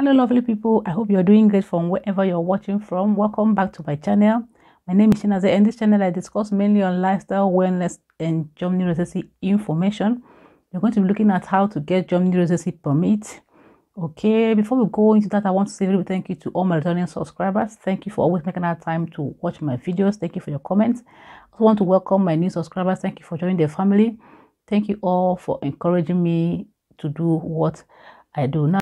Hello lovely people, I hope you're doing great from wherever you're watching from. Welcome back to my channel. My name is Chinaza, and this channel I discuss mainly on lifestyle, wellness and Germany residency information. We're going to be looking at how to get Germany residency permit. Okay, before we go into that, I want to say a very thank you to all my returning subscribers. Thank you for always making our time to watch my videos. Thank you for your comments. I also want to welcome my new subscribers. Thank you for joining the family. Thank you all for encouraging me to do what I do now.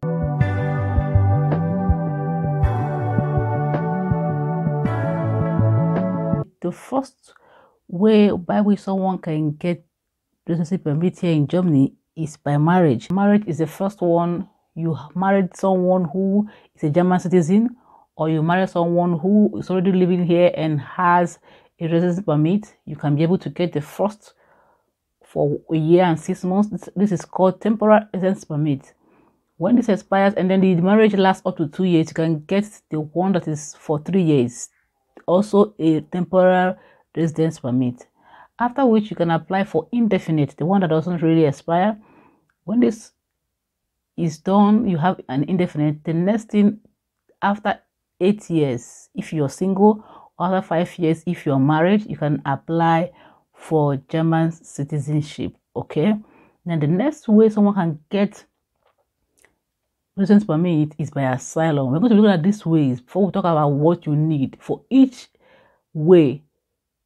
The first way by which someone can get residency permit here in Germany is by marriage. Marriage is the first one. You married someone who is a German citizen, or you marry someone who is already living here and has a residency permit. You can be able to get the first for a year and 6 months. This is called temporary residence permit. When this expires and then the marriage lasts up to 2 years, you can get the one that is for 3 years. Also a temporary residence permit, after which you can apply for indefinite, the one that doesn't really expire. When this is done, you have an indefinite. The next thing, after 8 years if you're single, or after 5 years if you're married, you can apply for German citizenship. Okay, then the next way someone can get residence permit is by asylum. We're going to look at these ways before we talk about what you need. For each way,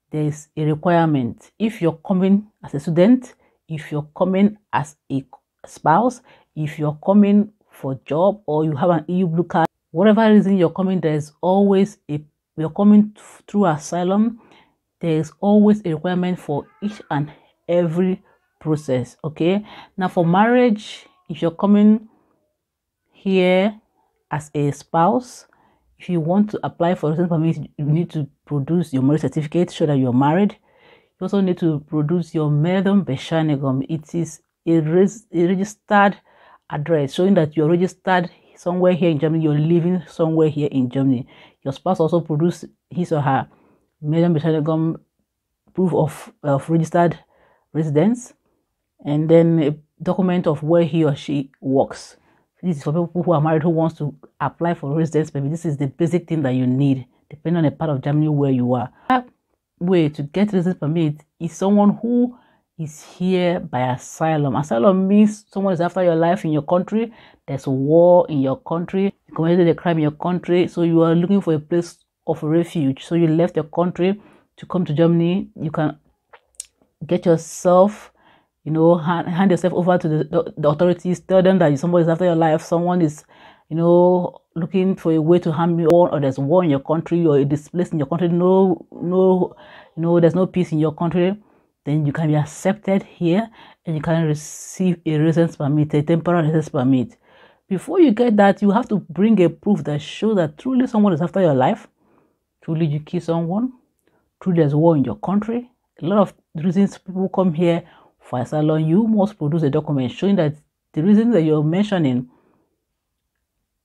there is a requirement. If you're coming as a student, if you're coming as a spouse, if you're coming for job, or you have an EU blue card, whatever reason you're coming, there's always you're coming through asylum, there is always a requirement for each and every process. Okay, now for marriage, if you're coming here as a spouse, if you want to apply for residence permit, you need to produce your marriage certificate, show that you're married. You also need to produce your Bescheinigung. It is a registered address showing that you're registered somewhere here in Germany, you're living somewhere here in Germany. Your spouse also produce his or her Bescheinigung, proof of registered residence, and then a document of where he or she works. This is for people who are married who wants to apply for residence permit. This is the basic thing that you need, depending on the part of Germany where you are. That way to get residence permit is someone who is here by asylum. Asylum means someone is after your life in your country. There's war in your country. You committed a crime in your country, so you are looking for a place of refuge. So you left your country to come to Germany. You can get yourself, hand yourself over to the authorities. Tell them that somebody is after your life. Someone is, looking for a way to harm you, or there's war in your country, you're displaced in your country. There's no peace in your country. Then you can be accepted here, and you can receive a residence permit, a temporary residence permit. Before you get that, you have to bring a proof that shows that truly someone is after your life, truly you kill someone, truly there's war in your country. A lot of reasons people come here for asylum. You must produce a document showing that the reason that you're mentioning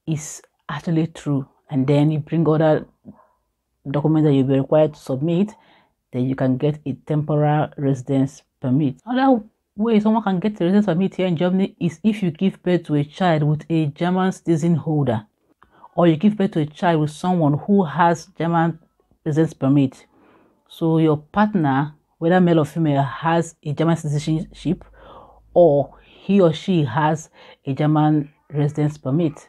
is actually true, and then you bring other documents that you'll be required to submit. Then you can get a temporary residence permit. Another way someone can get a residence permit here in Germany is if you give birth to a child with a German citizen holder, or you give birth to a child with someone who has German residence permit. So your partner, whether male or female, has a German citizenship, or he or she has a German residence permit.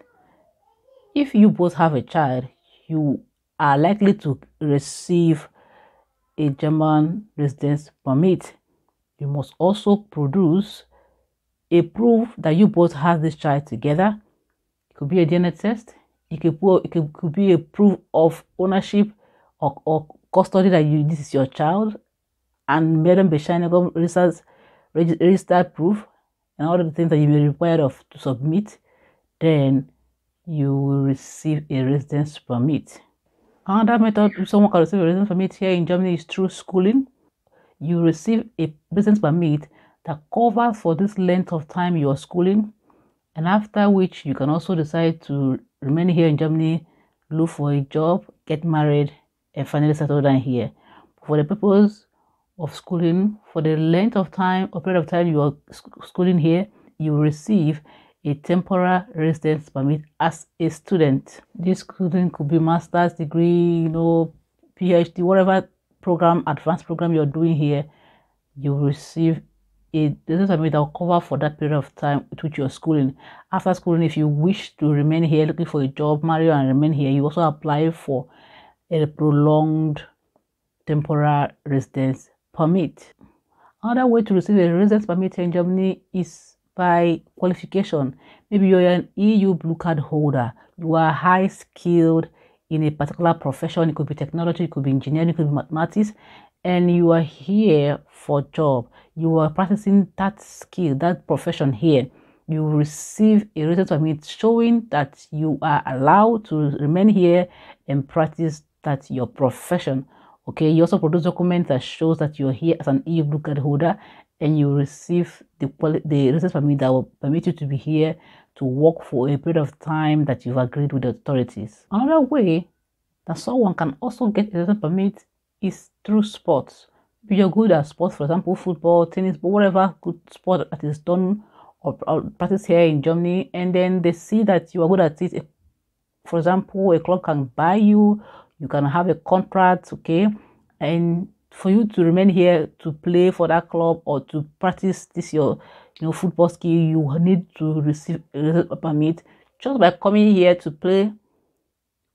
If you both have a child, you are likely to receive a German residence permit. You must also produce a proof that you both have this child together. It could be a DNA test. It could be a proof of ownership or custody, that this is your child, and Bescheinigung, registered proof, and all the things that you may be required to submit. Then you will receive a residence permit. Another method someone can receive a residence permit here in Germany is through schooling. You receive a residence permit that covers for this length of time you are schooling, and after which you can also decide to remain here in Germany, look for a job, get married, and finally settle down here. For the purpose of schooling, for the length of time or period of time you are schooling here, you will receive a temporary residence permit as a student. This student could be master's degree, PhD, whatever program, advanced program you're doing here. You receive a residence permit that will cover for that period of time which you're schooling. After schooling, if you wish to remain here looking for a job, marry and remain here, you also apply for a prolonged temporary residence permit. Another way to receive a residence permit in Germany is by qualification. Maybe you're an EU blue card holder. You are high skilled in a particular profession. It could be technology, it could be engineering, it could be mathematics, and you are here for job. You are practicing that skill, that profession here. You receive a residence permit showing that you are allowed to remain here and practice that your profession. Okay, you also produce documents that shows that you're here as an EU blue card holder, and you receive the residence permit that will permit you to be here to work for a period of time that you've agreed with the authorities. Another way that someone can also get a residence permit is through sports. If you're good at sports, for example, football, tennis, but whatever good sport that is done or practiced here in Germany, and then they see that you are good at it. For example, a club can buy you. You can have a contract, okay, and for you to remain here to play for that club or to practice this your football skill, you need to receive a permit. Just by coming here to play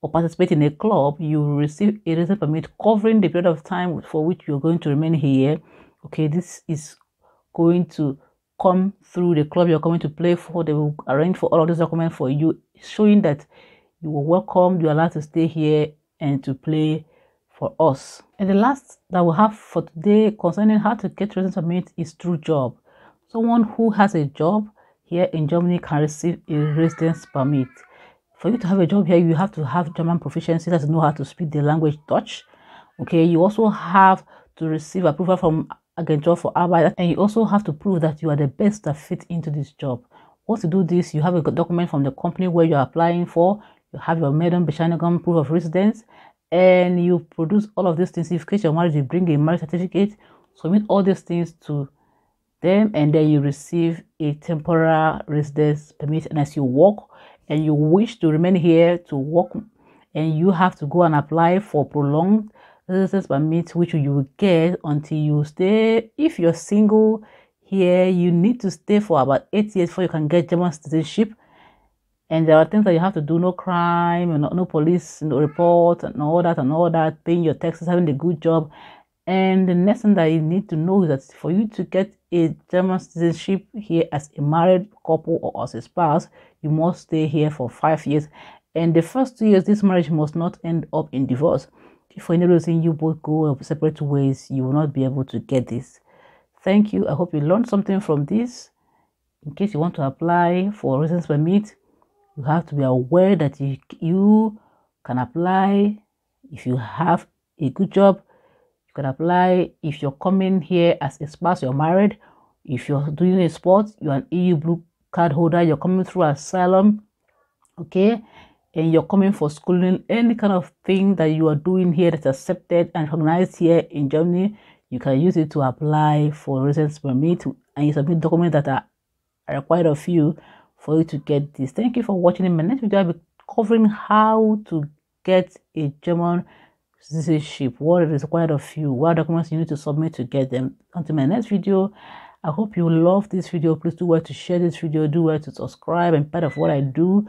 or participate in a club, you will receive a residence permit covering the period of time for which you're going to remain here. Okay, this is going to come through the club you're coming to play for. They will arrange for all of this document for you, showing that you are welcome, you're allowed to stay here and to play for us. And the last that we have for today concerning how to get residence permit is through job. Someone who has a job here in Germany can receive a residence permit. For you to have a job here, you have to have German proficiency, that is know how to speak the language Dutch. Okay, you also have to receive approval from Agentur for Arbeit, and you also have to prove that you are the best that fit into this job. Once you do this, you have a document from the company where you're applying for. You have your Meldung proof of residence, and you produce all of these things. If you're married, you bring a marriage certificate, submit all these things to them, and then you receive a temporary residence permit. And as you work and you wish to remain here to work, and you have to go and apply for prolonged residence permit, which you will get until you stay. If you're single here, you need to stay for about 8 years before you can get German citizenship. And there are things that you have to do: no crime, no police, no report, and all that, paying your taxes, having a good job. And the next thing that you need to know is that for you to get a German citizenship here as a married couple or as a spouse, you must stay here for 5 years. And the first 2 years, this marriage must not end up in divorce. If for any reason you both go separate ways, you will not be able to get this. Thank you. I hope you learned something from this. In case you want to apply for residence permit, you have to be aware that you can apply if you have a good job. You can apply if you're coming here as a spouse, you're married. If you're doing a sport, you're an EU blue card holder, you're coming through Asylum, okay, and you're coming for schooling, any kind of thing that you are doing here that's accepted and recognized here in Germany, you can use it to apply for residence permit, and you submit documents that are required of you for you to get this. Thank you for watching. In my next video, I'll be covering how to get a German citizenship, what is required of you, what documents you need to submit to get them. Until my next video, I hope you love this video. Please do well to share this video, do well to subscribe and part of what I do.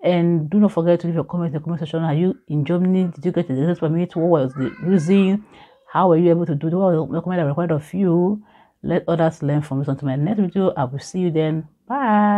And do not forget to leave your comment in the comment section. Are you in Germany? Did you get the residence permit? What was the reason? How were you able to do it? What documents are required of you? Let others learn from this. Until my next video, I will see you then. Bye.